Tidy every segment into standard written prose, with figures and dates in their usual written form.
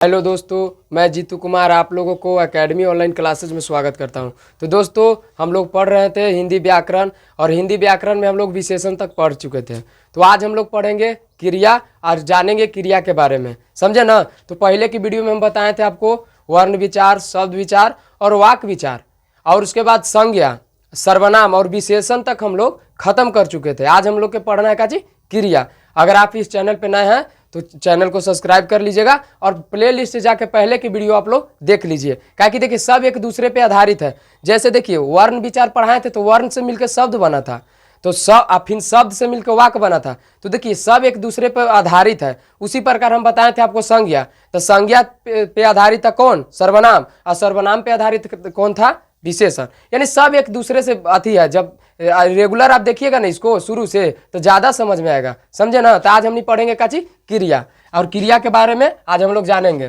Hello दोस्तों, मैं जीतू कुमार आप लोगों को एकेडमी ऑनलाइन क्लासेज में स्वागत करता हूं। तो दोस्तों, हम लोग पढ़ रहे थे हिंदी व्याकरण और हिंदी व्याकरण में हम लोग विशेषण तक पढ़ चुके थे। तो आज हम लोग पढ़ेंगे क्रिया और जानेंगे क्रिया के बारे में, समझे ना। तो पहले की वीडियो में हम बताए थे आपको वर्ण विचार, शब्द विचार और वाक्य विचार, और उसके बाद संज्ञा, सर्वनाम और विशेषण तक हम लोग खत्म कर चुके थे। आज हम लोग के पढ़ना है का जी क्रिया। अगर आप इस चैनल पे नए हैं तो चैनल को सब्सक्राइब कर लीजिएगा और प्ले लिस्ट से जाके पहले की वीडियो आप लोग देख लीजिए, क्या कि देखिए सब एक दूसरे पे आधारित है। जैसे देखिए वर्ण विचार पढ़ाए थे तो वर्ण से मिलकर शब्द बना था, तो फिर शब्द से मिलकर वाक्य बना था। तो देखिए सब एक दूसरे पर आधारित है। उसी प्रकार हम बताए थे आपको संज्ञा, तो संज्ञा पे आधारित था कौन? सर्वनाम। और सर्वनाम पे आधारित कौन था? विशेषण। यानी सब एक दूसरे से अति है। जब रेगुलर आप देखिएगा ना इसको शुरू से तो ज्यादा समझ में आएगा, समझे ना। तो आज हम नहीं पढ़ेंगे का चीज क्रिया, और क्रिया के बारे में आज हम लोग जानेंगे।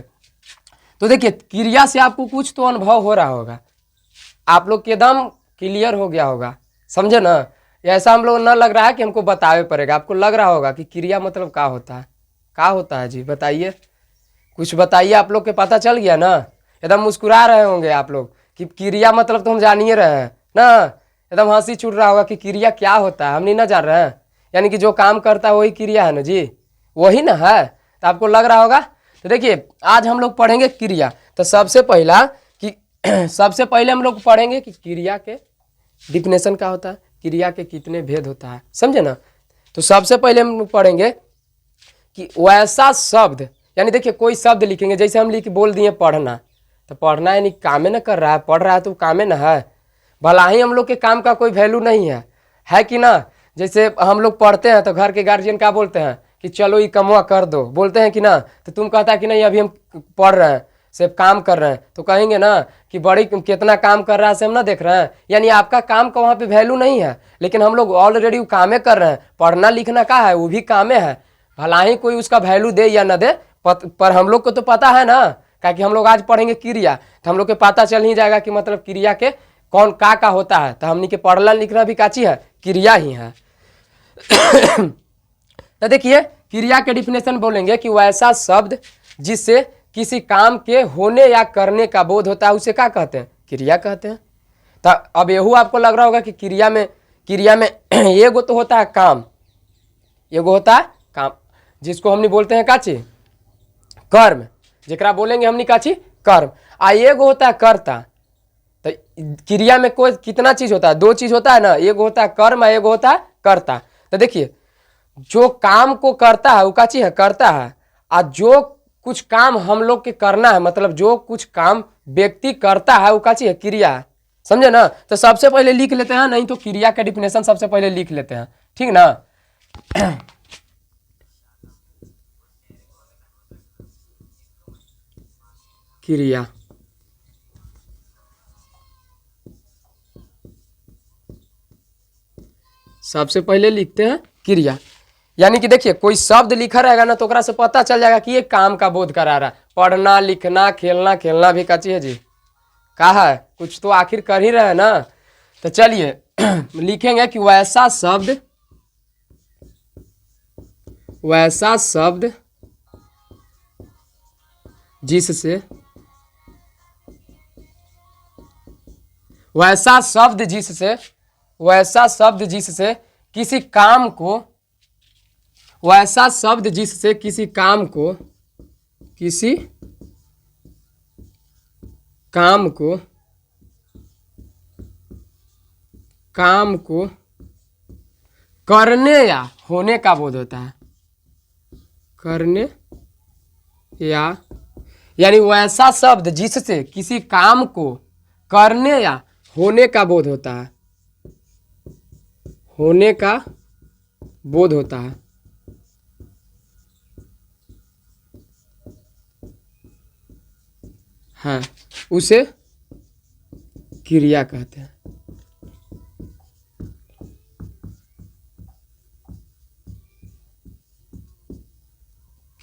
तो देखिए क्रिया से आपको कुछ तो अनुभव हो रहा होगा, आप लोग के एकदम क्लियर हो गया होगा, समझे ना। ऐसा हम लोग ना लग रहा है कि हमको बतावे पड़ेगा, आपको लग रहा होगा कि क्रिया मतलब क्या होता है। क्या होता है जी, बताइए, कुछ बताइए। आप लोग के पता चल गया ना, एकदम मुस्कुरा रहे होंगे आप लोग कि क्रिया मतलब तो हम जान ही रहे हैं ना। एकदम हंसी छूट रहा होगा कि क्रिया क्या होता है, हम नहीं ना जान रहे हैं। यानी कि जो काम करता है वही क्रिया है ना जी, वही ना है। तो आपको लग रहा होगा। तो देखिए आज हम लोग पढ़ेंगे क्रिया। तो सबसे पहला कि सबसे पहले हम लोग पढ़ेंगे कि क्रिया के डिफिनेशन क्या होता है, क्रिया के कितने भेद होता है, समझे ना। तो सबसे पहले हम लोग पढ़ेंगे कि वैसा शब्द, यानी देखिए कोई शब्द लिखेंगे, जैसे हम लिख बोल दिए पढ़ना, तो पढ़ना यानी कामे न कर रहा है, पढ़ रहा है तो कामे न है। भला ही हम लोग के काम का कोई वैल्यू नहीं है कि ना। जैसे हम लोग पढ़ते हैं तो घर के गार्जियन क्या बोलते हैं कि चलो ये कमवा कर दो, बोलते हैं कि ना। तो तुम कहता है कि नहीं अभी हम पढ़ रहे हैं, सिर्फ काम कर रहे हैं, तो कहेंगे ना कि बड़ी कितना काम कर रहा है से हम ना देख रहे हैं। यानी आपका काम का वहाँ पे वैल्यू नहीं है, लेकिन हम लोग ऑलरेडी कामे कर रहे हैं। पढ़ना लिखना का है, वो भी कामे है। भला ही कोई उसका वैल्यू दे या ना दे, पर हम लोग को तो पता है ना, क्या कि हम लोग आज पढ़ेंगे क्रिया। तो हम लोग को पता चल ही जाएगा कि मतलब क्रिया के कौन का होता है। तो हमनी के पढ़ना लिखना भी काची है, क्रिया ही है। तो देखिए क्रिया के डिफिनेशन बोलेंगे कि वैसा शब्द जिससे किसी काम के होने या करने का बोध होता है उसे क्या कहते हैं? क्रिया कहते हैं। तो अब यहू आपको लग रहा होगा कि क्रिया में एगो तो होता है काम, एगो होता है काम जिसको हमने बोलते हैं काची कर्म, जरा बोलेंगे हमने काची कर्म। आ एगो होता है कर्ता। तो क्रिया में कोई कितना चीज होता है? दो चीज होता है ना, एगो होता है कर्म, एगो होता है कर्ता। तो देखिए जो काम को करता है वो का चीज है, करता है। और जो कुछ काम हम लोग के करना है, मतलब जो कुछ काम व्यक्ति करता है वो का चीज है, क्रिया है, समझे ना। तो सबसे पहले लिख लेते हैं, नहीं तो क्रिया का डिफिनेशन सबसे पहले लिख लेते हैं, ठीक ना। क्रिया, सबसे पहले लिखते हैं क्रिया। यानी कि देखिए कोई शब्द लिखा रहेगा ना तो ओकरा से पता चल जाएगा कि ये काम का बोध करा रहा है। पढ़ना लिखना खेलना खेलना भी का चीज है जी, कहा है कुछ तो आखिर कर ही रहे हैं ना। तो चलिए लिखेंगे कि वैसा शब्द जिससे वैसा शब्द जिससे किसी काम को, वैसा शब्द जिससे किसी काम को करने या होने का बोध होता है। करने या यानी वैसा शब्द जिससे किसी काम को करने या होने का बोध होता है, होने का बोध होता है, हाँ, उसे क्रिया कहते हैं।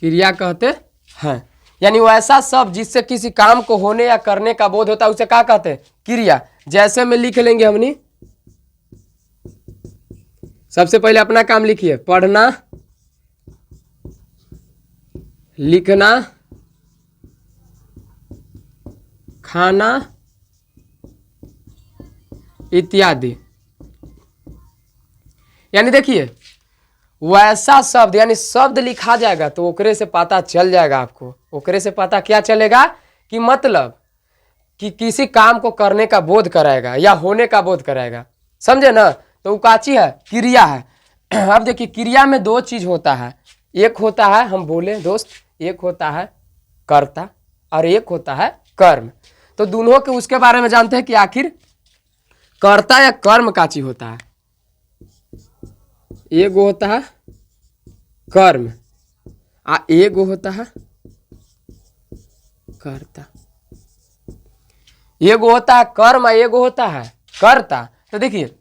क्रिया कहते हैं। यानी वैसा शब्द जिससे किसी काम को होने या करने का बोध होता है उसे क्या कहते हैं? क्रिया। जैसे में लिख लेंगे हमने, सबसे पहले अपना काम लिखिए, पढ़ना लिखना खाना इत्यादि। यानी देखिए वैसा शब्द, यानी शब्द लिखा जाएगा तो ओकरे से पता चल जाएगा आपको। ओकरे से पता क्या चलेगा कि मतलब कि किसी काम को करने का बोध कराएगा या होने का बोध कराएगा, समझे ना। तो उकाची है, क्रिया है। अब देखिए क्रिया में दो चीज होता है, एक होता है, हम बोले दोस्त, एक होता है कर्ता और एक होता है कर्म। तो दोनों के उसके बारे में जानते हैं कि आखिर कर्ता या कर्म काची होता है। एगो होता है कर्म एगो होता है कर्ता। एगो होता है कर्म एगो होता है कर्ता। तो देखिए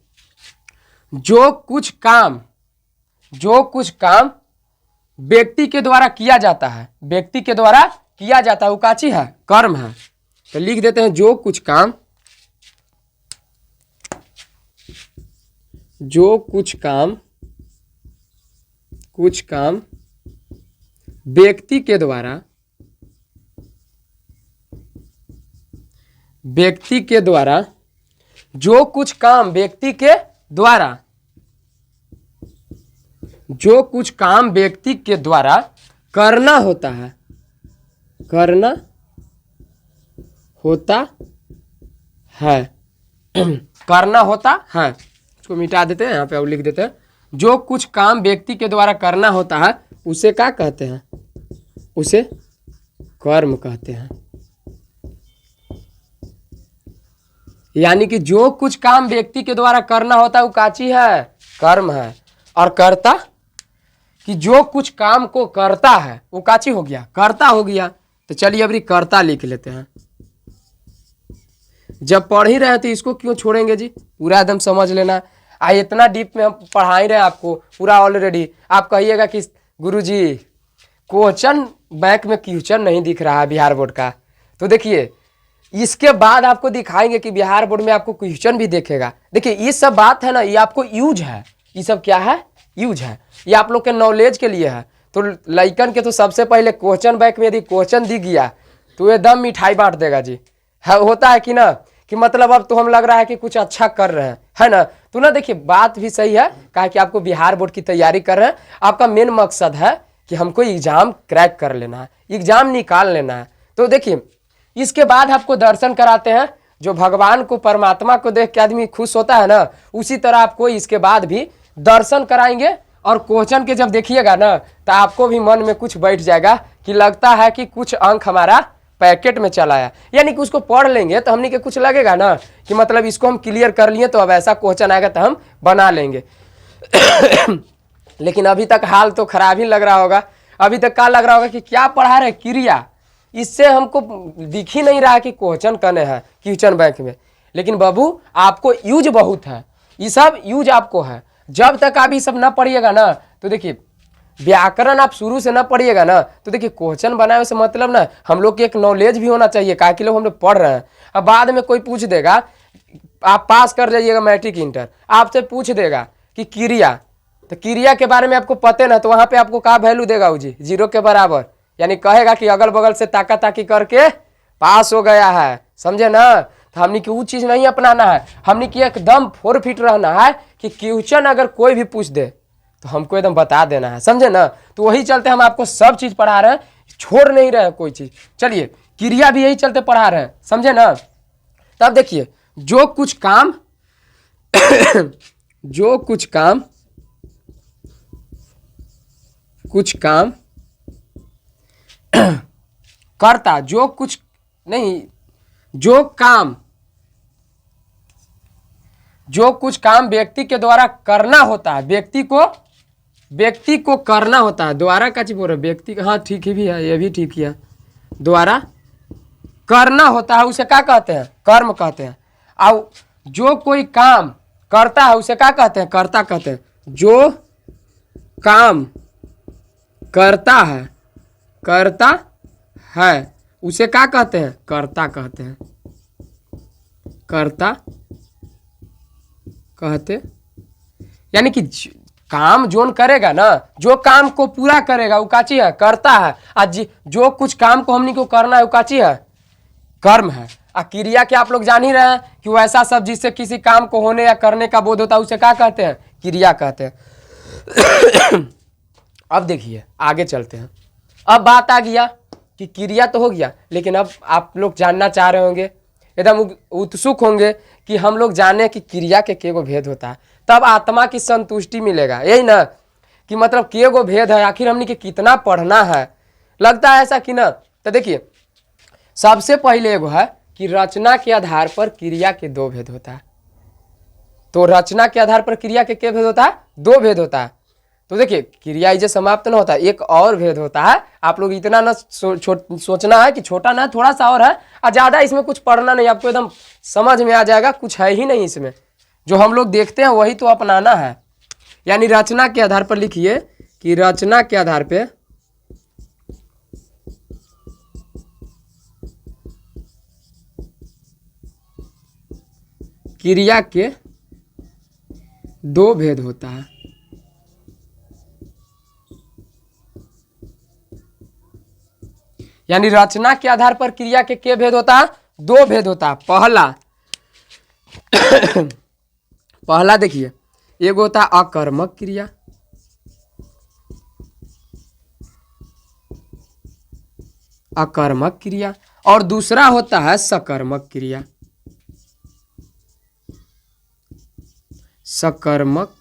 जो कुछ काम व्यक्ति के द्वारा किया जाता है, व्यक्ति के द्वारा किया जाता है, वो काची है, कर्म है। तो लिख देते हैं जो कुछ काम व्यक्ति के द्वारा जो कुछ काम व्यक्ति के द्वारा करना होता है करना होता है। इसको मिटा देते हैं, यहाँ पे और लिख देते हैं जो कुछ काम व्यक्ति के द्वारा करना होता है उसे क्या कहते हैं, उसे कर्म कहते हैं। यानी कि जो कुछ काम व्यक्ति के द्वारा करना होता है वो काची है, कर्म है। और कर्ता कि जो कुछ काम को करता है वो काची हो गया, कर्ता हो गया। तो चलिए अभी कर्ता लिख लेते हैं। जब पढ़ ही रहे तो इसको क्यों छोड़ेंगे जी, पूरा एकदम समझ लेना। इतना डीप में हम पढ़ा ही रहे आपको पूरा ऑलरेडी। आप कहिएगा कि गुरुजी क्वेश्चन बैंक में क्वेश्चन नहीं दिख रहा है बिहार बोर्ड का। तो देखिए इसके बाद आपको दिखाएंगे कि बिहार बोर्ड में आपको क्वेश्चन भी देखेगा। देखिए ये सब बात है ना, ये आपको यूज है, ये सब क्या है, यूज है, ये आप लोग के नॉलेज के लिए है। तो लइकन के तो सबसे पहले क्वेश्चन बैंक में यदि क्वेश्चन दिख गया तो एकदम मिठाई बांट देगा जी, है होता है कि ना, कि मतलब अब तो हम लग रहा है कि कुछ अच्छा कर रहे हैं, है ना। तो ना देखिए बात भी सही है, कहा कि आपको बिहार बोर्ड की तैयारी कर रहे हैं, आपका मेन मकसद है कि हमको एग्जाम क्रैक कर लेना है, एग्जाम निकाल लेना है। तो देखिए इसके बाद आपको दर्शन कराते हैं। जो भगवान को, परमात्मा को देख के आदमी खुश होता है ना, उसी तरह आपको इसके बाद भी दर्शन कराएंगे। और क्वेश्चन के जब देखिएगा ना तो आपको भी मन में कुछ बैठ जाएगा कि लगता है कि कुछ अंक हमारा पैकेट में चला आया। यानी कि उसको पढ़ लेंगे तो हमने के कुछ लगेगा ना कि मतलब इसको हम क्लियर कर लिए, तो अब ऐसा क्वेश्चन आएगा तो हम बना लेंगे। लेकिन अभी तक हाल तो खराब ही लग रहा होगा। अभी तक क्या लग रहा होगा कि क्या पढ़ा रहे, क्रिया, इससे हमको दिख ही नहीं रहा कि क्वेश्चन कने है क्वेश्चन बैंक में। लेकिन बाबू आपको यूज बहुत है, ये सब यूज आपको है। जब तक आप ये सब ना पढ़िएगा ना तो देखिए व्याकरण आप शुरू से ना पढ़िएगा ना तो देखिए क्वेश्चन बनाने से मतलब ना हम लोग की एक नॉलेज भी होना चाहिए, काहे कि लोग हम लोग पढ़ रहे हैं। अब बाद में कोई पूछ देगा, आप पास कर जाइएगा मैट्रिक इंटर, आपसे पूछ देगा कि क्रिया, तो क्रिया के बारे में आपको पते ना, तो वहाँ पे आपको क्या वैल्यू देगा वो जी, 0 के बराबर। यानी कहेगा कि अगल बगल से ताका ताकी करके पास हो गया है, समझे ना। तो हमने की वो चीज़ नहीं अपनाना है, हमने की एकदम फोरफिट रहना है कि क्वेश्चन अगर कोई भी पूछ दे तो हमको एकदम बता देना है, समझे ना। तो वही चलते हम आपको सब चीज़ पढ़ा रहे हैं, छोड़ नहीं रहे हैं कोई चीज़। चलिए क्रिया भी यही चलते पढ़ा रहे हैं, समझे ना। तब देखिए जो कुछ काम करता, जो कुछ काम व्यक्ति के द्वारा करना होता है, व्यक्ति को करना होता है, द्वारा का चीज बोल रहे व्यक्ति, हाँ ठीक ही भी है, ये भी ठीक ही है, द्वारा करना होता है उसे क्या कहते हैं, कर्म कहते हैं। और जो कोई काम करता है उसे क्या कहते हैं, कर्ता कहते हैं। जो काम करता है उसे क्या कहते हैं, कर्ता कहते हैं, कर्ता कहते। यानी कि काम जोन करेगा ना, जो काम को पूरा करेगा वो काची है, करता है। आज जो कुछ काम को हमनी को करना है वो काची है, कर्म है। और क्रिया क्या आप लोग जान ही रहे हैं कि वैसा सब जिससे किसी काम को होने या करने का बोध होता है उसे क्या कहते हैं, क्रिया कहते हैं। अब देखिए आगे चलते हैं। अब बात आ गया कि क्रिया तो हो गया, लेकिन अब आप लोग जानना चाह रहे होंगे, एकदम उत्सुक होंगे कि हम लोग जाने कि क्रिया के केगो भेद होता है, तब आत्मा की संतुष्टि मिलेगा। यही ना कि मतलब केगो भेद है, आखिर हमने के कितना पढ़ना है, लगता है ऐसा कि ना। तो देखिए सबसे पहले एगो है कि रचना के आधार पर क्रिया के दो भेद होता है। तो रचना के आधार पर क्रिया के भेद होता है, दो भेद होता है। तो देखिए क्रिया इसे समाप्त ना होता है, एक और भेद होता है। आप लोग इतना ना सोचना है कि छोटा ना, थोड़ा सा और है, और ज़्यादा इसमें कुछ पढ़ना नहीं, आपको एकदम समझ में आ जाएगा, कुछ है ही नहीं इसमें। जो हम लोग देखते हैं वही तो अपनाना है। यानी रचना के आधार पर लिखिए कि रचना के आधार पे क्रिया के दो भेद होता है। यानी रचना के आधार पर क्रिया के भेद होता है, दो भेद होता है। पहला देखिए, एक होता है अकर्मक क्रिया, अकर्मक क्रिया, और दूसरा होता है सकर्मक क्रिया, सकर्मक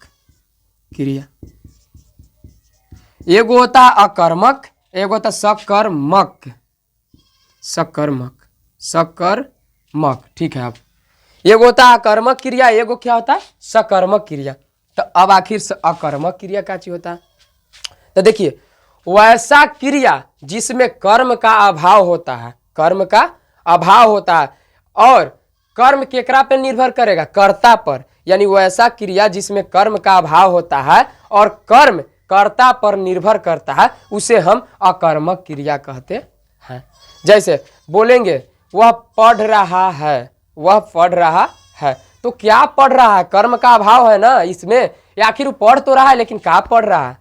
क्रिया। एक होता है अकर्मक, एक होता है सकर्मक, सकर्मक, सकर्मक, ठीक है। अब एक होता है अकर्मक क्रिया, एक क्या होता है सकर्मक क्रिया। तो अब आखिर अकर्मक क्रिया क्या चीज होता है? तो देखिए वैसा क्रिया जिसमें कर्म का अभाव होता है, कर्म का अभाव होता है, और कर्म केकरा पे निर्भर करेगा, कर्ता पर। यानी वैसा क्रिया जिसमें कर्म का अभाव होता है और कर्म कर्ता पर निर्भर करता है, उसे हम अकर्मक क्रिया कहते हैं। जैसे बोलेंगे वह पढ़ रहा है, वह पढ़ रहा है, तो क्या पढ़ रहा है, कर्म का अभाव है ना इसमें, या आखिर वो पढ़ तो रहा है लेकिन क्या पढ़ रहा है।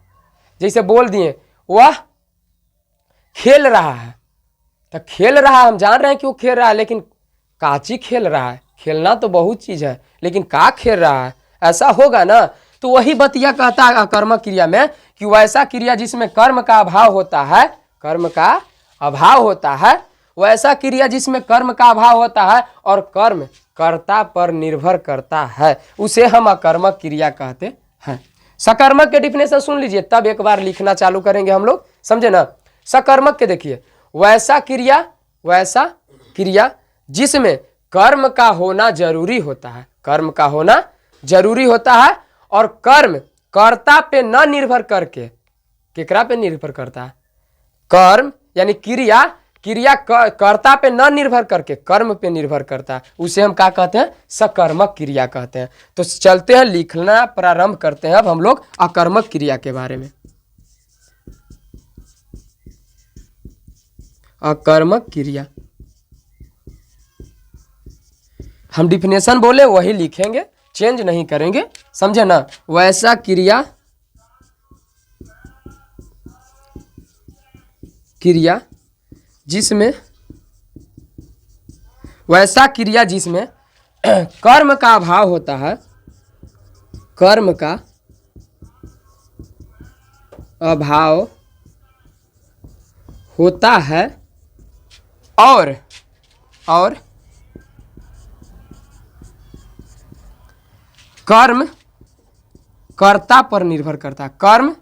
जैसे बोल दिए वह खेल रहा है, तो खेल रहा है हम जान रहे हैं कि वो खेल रहा है, लेकिन काची खेल रहा है, खेलना तो बहुत चीज है, लेकिन का खेल रहा है, ऐसा होगा ना। तो वही बतिया कहता है अकर्मक क्रिया में कि वैसा क्रिया जिसमें कर्म का अभाव होता है, कर्म का अभाव होता है, वैसा क्रिया जिसमें कर्म का अभाव होता है और कर्म कर्ता पर निर्भर करता है, उसे हम अकर्मक क्रिया कहते हैं। सकर्मक के डिफिनेशन सुन लीजिए, तब एक बार लिखना चालू करेंगे हम लोग, समझे ना। सकर्मक के देखिए, वैसा क्रिया, वैसा क्रिया जिसमें कर्म का होना जरूरी होता है, कर्म का होना जरूरी होता है, और कर्म कर्ता पे न निर्भर करके, केकरा पे निर्भर करता है, कर्म यानी क्रिया, क्रिया कर्ता पे न निर्भर करके कर्म पे निर्भर करता है, उसे हम क्या कहते हैं, सकर्मक क्रिया कहते हैं। तो चलते हैं, लिखना प्रारंभ करते हैं अब हम लोग अकर्मक क्रिया के बारे में। अकर्मक क्रिया हम डिफिनेशन बोले वही लिखेंगे, चेंज नहीं करेंगे, समझे ना। वैसा क्रिया, क्रिया जिसमें, वैसा क्रिया जिसमें कर्म का अभाव होता है, कर्म का अभाव होता है, और कर्म कर्ता पर निर्भर करता है, कर्म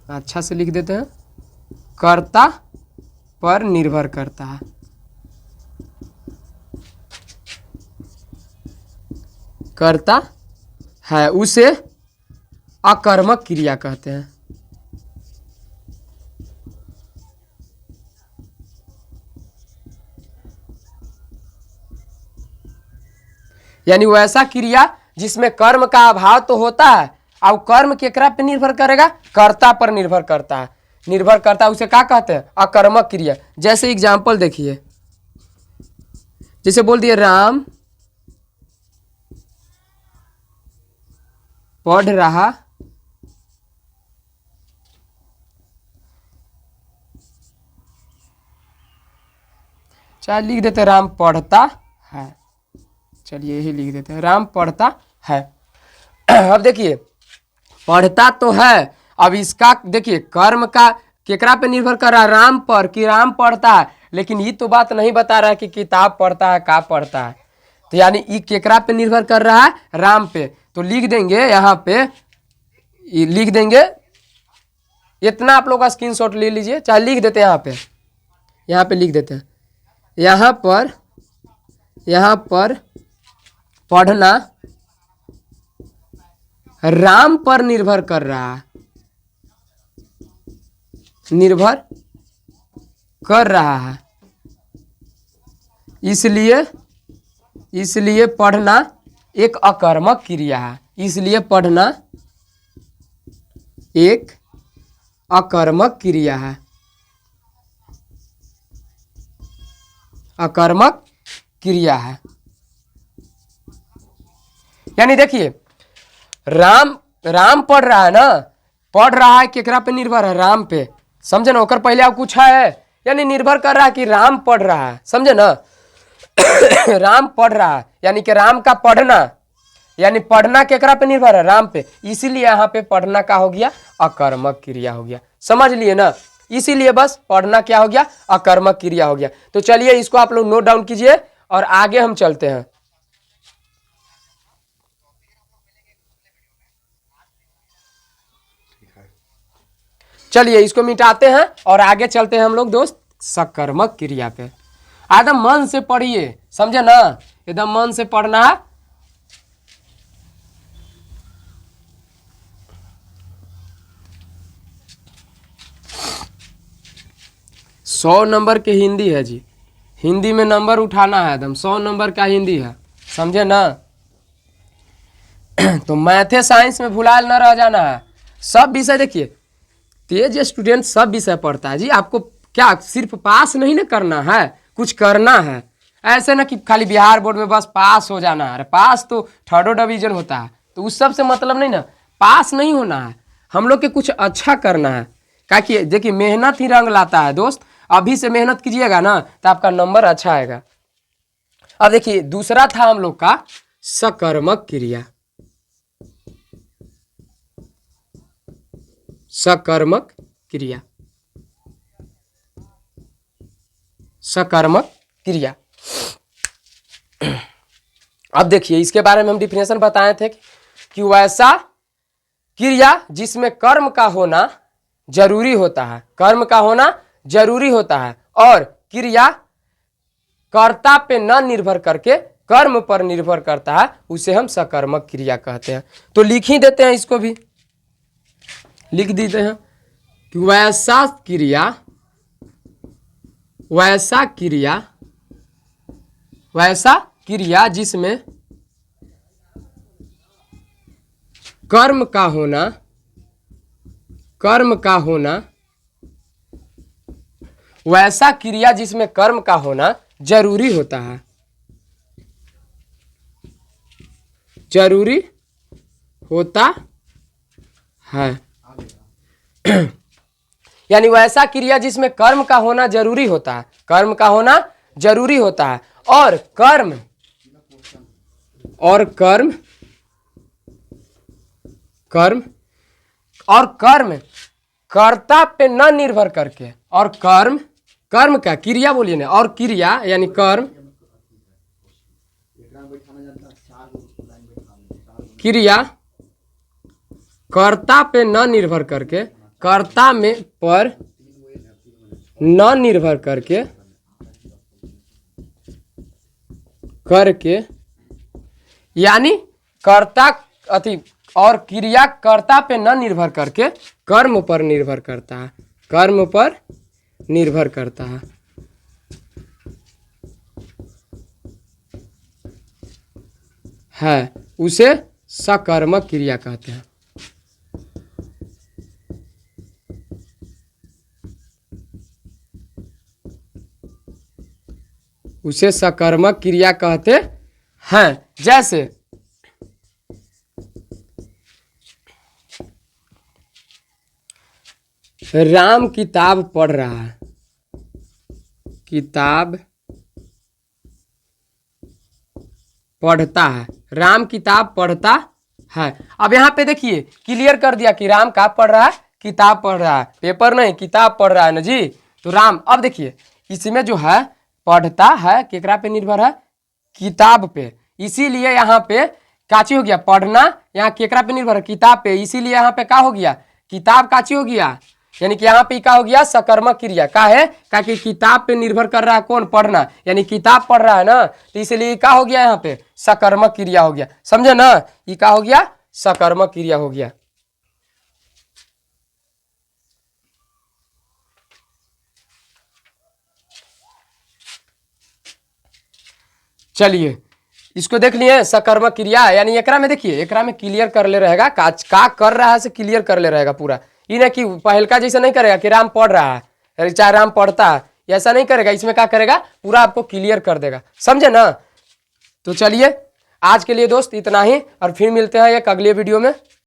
अच्छा से लिख देते हैं, कर्ता पर निर्भर करता है, करता है, उसे अकर्मक क्रिया कहते हैं। यानी वैसा क्रिया जिसमें कर्म का अभाव तो होता है, और कर्म केकरा पे निर्भर करेगा, कर्ता पर निर्भर करता है, निर्भर करता है, उसे क्या कहते हैं, अकर्मक क्रिया। जैसे एग्जाम्पल देखिए, जैसे बोल दिए राम पढ़ रहा चाहे लिख देते राम पढ़ता है, चलिए यही लिख देते हैं राम पढ़ता है। अब देखिए पढ़ता तो है, अब इसका देखिए कर्म का केकरा पे निर्भर कर रहा है, राम पर, कि राम पढ़ता है, लेकिन ये तो बात नहीं बता रहा है कि किताब पढ़ता है का पढ़ता है, तो यानी ये केकरा पे निर्भर कर रहा है, राम पे। तो लिख देंगे यहाँ पे, लिख देंगे इतना, आप लोग का स्क्रीनशॉट ले लीजिए, चाहे लिख देते हैं यहाँ पे लिख देते हैं, यहाँ पर पढ़ना राम पर निर्भर कर रहा है, निर्भर कर रहा है, इसलिए पढ़ना एक अकर्मक क्रिया है, इसलिए पढ़ना एक अकर्मक क्रिया है, अकर्मक क्रिया है। यानी देखिए राम पढ़ रहा है ना, पढ़ रहा है केकरा पे निर्भर है, राम पे, समझे ना, ओकर पहले आप कुछ है, यानी निर्भर कर रहा है कि राम पढ़ रहा है, समझे ना। राम पढ़ रहा है यानी कि राम का पढ़ना, यानी पढ़ना केकरा पे निर्भर है, राम पे, इसीलिए यहाँ पे पढ़ना का हो गया, अकर्मक क्रिया हो गया, समझ लिए ना। इसीलिए बस पढ़ना क्या हो गया, अकर्मक क्रिया हो गया। तो चलिए इसको आप लोग नोट डाउन कीजिए और आगे हम चलते हैं। चलिए इसको मिटाते हैं और आगे चलते हैं हम लोग दोस्त सकर्मक क्रिया पे। एकदम मन से पढ़िए, समझे ना, एकदम मन से पढ़ना है। 100 नंबर की हिंदी है जी, हिंदी में नंबर उठाना है एकदम, 100 नंबर का हिंदी है, समझे ना। तो मैथे साइंस में भुलाल न रह जाना है, सब विषय देखिए, तेज स्टूडेंट सब विषय पढ़ता है जी। आपको क्या सिर्फ पास नहीं ना करना है, कुछ करना है, ऐसे ना कि खाली बिहार बोर्ड में बस पास हो जाना है। पास तो 3rd डिवीजन होता है, तो उस सब से मतलब नहीं ना, पास नहीं होना है, हम लोग के कुछ अच्छा करना है। कि देखिए मेहनत ही रंग लाता है दोस्त, अभी से मेहनत कीजिएगा ना तो आपका नंबर अच्छा आएगा। अब देखिए दूसरा था हम लोग का सकर्मक क्रिया, सकर्मक क्रिया, सकर्मक क्रिया। अब देखिए इसके बारे में हम डिफिनेशन बताए थे कि वैसा क्रिया जिसमें कर्म का होना जरूरी होता है, कर्म का होना जरूरी होता है, और क्रिया कर्ता पे न निर्भर करके कर्म पर निर्भर करता है, उसे हम सकर्मक क्रिया कहते हैं। तो लिख ही देते हैं, इसको भी लिख देते हैं कि वैसा क्रिया, वैसा क्रिया, वैसा क्रिया जिसमें कर्म का होना, कर्म का होना, वैसा क्रिया जिसमें कर्म का होना जरूरी होता है, जरूरी होता है। यानी वैसा क्रिया जिसमें कर्म का होना जरूरी होता है, कर्म का होना जरूरी होता है, और कर्म, और कर्म, कर्म, और कर्म कर्ता पे न निर्भर करके, और कर्म, कर्म का क्रिया बोलिए ना, और क्रिया यानी कर्म, क्रिया कर्ता पे न निर्भर करके, कर्ता में पर न निर्भर करके, करके, यानी कर्ता अति, और क्रिया कर्ता पे न निर्भर करके कर्म पर निर्भर करता है, कर्म पर निर्भर करता है, उसे सकर्मक क्रिया कहते हैं। उसे सकर्मक क्रिया कहते हैं। जैसे राम किताब पढ़ रहा है, किताब पढ़ता है, राम किताब पढ़ता है। अब यहाँ पे देखिए क्लियर कर दिया कि राम का पढ़ रहा है, किताब पढ़ रहा है, पेपर नहीं किताब पढ़ रहा है ना जी। तो राम, अब देखिए इसमें जो है पढ़ता है केकरा पे निर्भर है, किताब पे, इसीलिए यहाँ पे काची हो गया पढ़ना, यहाँ केकरा पे निर्भर है, किताब पे, इसीलिए यहाँ पे का हो गया किताब काची हो गया, यानी कि यहाँ पे का हो गया सकर्मक क्रिया का है, का कि किताब पे निर्भर कर रहा है कौन, पढ़ना, यानी किताब पढ़ रहा है ना, तो इसलिए का हो गया यहाँ पे सकर्मक क्रिया हो गया, समझे ना, ये का हो गया सकर्मक क्रिया हो गया। चलिए इसको देख लिए सकर्मक क्रिया, यानी एकरा में देखिए एकरा में क्लियर कर ले रहेगा का कर रहा है से क्लियर कर ले रहेगा पूरा, ये ना कि पहलका जैसा नहीं करेगा कि राम पढ़ रहा है चाहे राम पढ़ता है, ऐसा नहीं करेगा, इसमें क्या करेगा पूरा आपको क्लियर कर देगा, समझे ना। तो चलिए आज के लिए दोस्त इतना ही, और फिर मिलते हैं एक अगले वीडियो में।